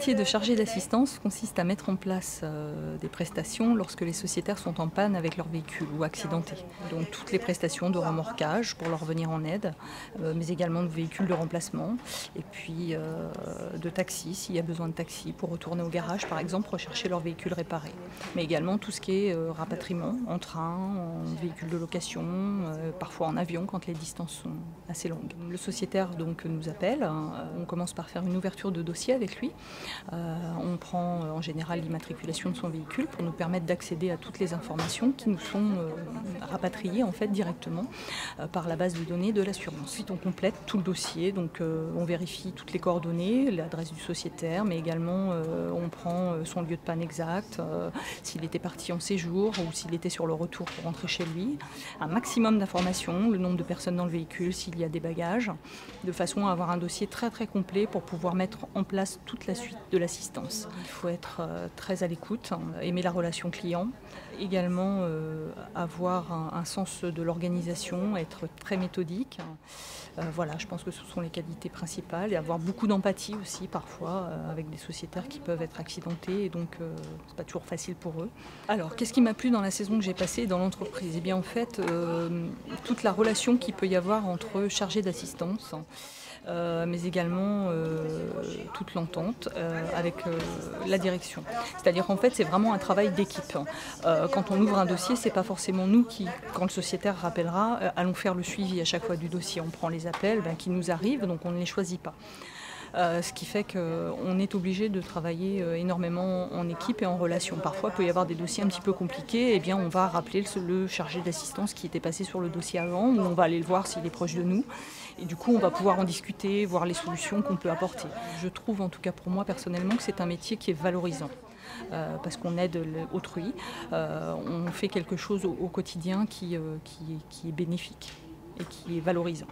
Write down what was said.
métier de chargé d'assistance consiste à mettre en place des prestations lorsque les sociétaires sont en panne avec leur véhicule ou accidentés. Donc toutes les prestations de remorquage pour leur venir en aide, mais également de véhicules de remplacement et puis de taxi s'il y a besoin de taxi pour retourner au garage par exemple rechercher leur véhicule réparé. Mais également tout ce qui est rapatriement en train, en véhicule de location, parfois en avion quand les distances sont assez longues. Le sociétaire donc nous appelle, on commence par faire une ouverture de dossier avec lui. On prend en général l'immatriculation de son véhicule pour nous permettre d'accéder à toutes les informations qui nous sont rapatriées en fait directement par la base de données de l'assurance. Ensuite on complète tout le dossier, donc on vérifie toutes les coordonnées, l'adresse du sociétaire, mais également on prend son lieu de panne exact, s'il était parti en séjour ou s'il était sur le retour pour rentrer chez lui. Un maximum d'informations, le nombre de personnes dans le véhicule, s'il y a des bagages, de façon à avoir un dossier très très complet pour pouvoir mettre en place toute la suite de l'assistance. Il faut être très à l'écoute, aimer la relation client, également avoir un sens de l'organisation, être très méthodique. Voilà, je pense que ce sont les qualités principales et avoir beaucoup d'empathie aussi parfois avec des sociétaires qui peuvent être accidentés et donc c'est pas toujours facile pour eux. Alors, qu'est-ce qui m'a plu dans la saison que j'ai passée dans l'entreprise? Eh bien en fait, toute la relation qu'il peut y avoir entre chargés d'assistance, mais également toute l'entente avec la direction. C'est-à-dire qu'en fait, c'est vraiment un travail d'équipe. Quand on ouvre un dossier, c'est pas forcément nous qui, quand le sociétaire rappellera, allons faire le suivi à chaque fois du dossier. On prend les appels qui nous arrivent, donc on ne les choisit pas. Ce qui fait qu'on est obligé de travailler énormément en équipe et en relation. Parfois, il peut y avoir des dossiers un petit peu compliqués, et bien on va rappeler le chargé d'assistance qui était passé sur le dossier avant, ou on va aller le voir s'il est proche de nous. Et du coup, on va pouvoir en discuter, voir les solutions qu'on peut apporter. Je trouve, en tout cas pour moi personnellement, que c'est un métier qui est valorisant. Parce qu'on aide autrui, on fait quelque chose au quotidien qui est bénéfique et qui est valorisant.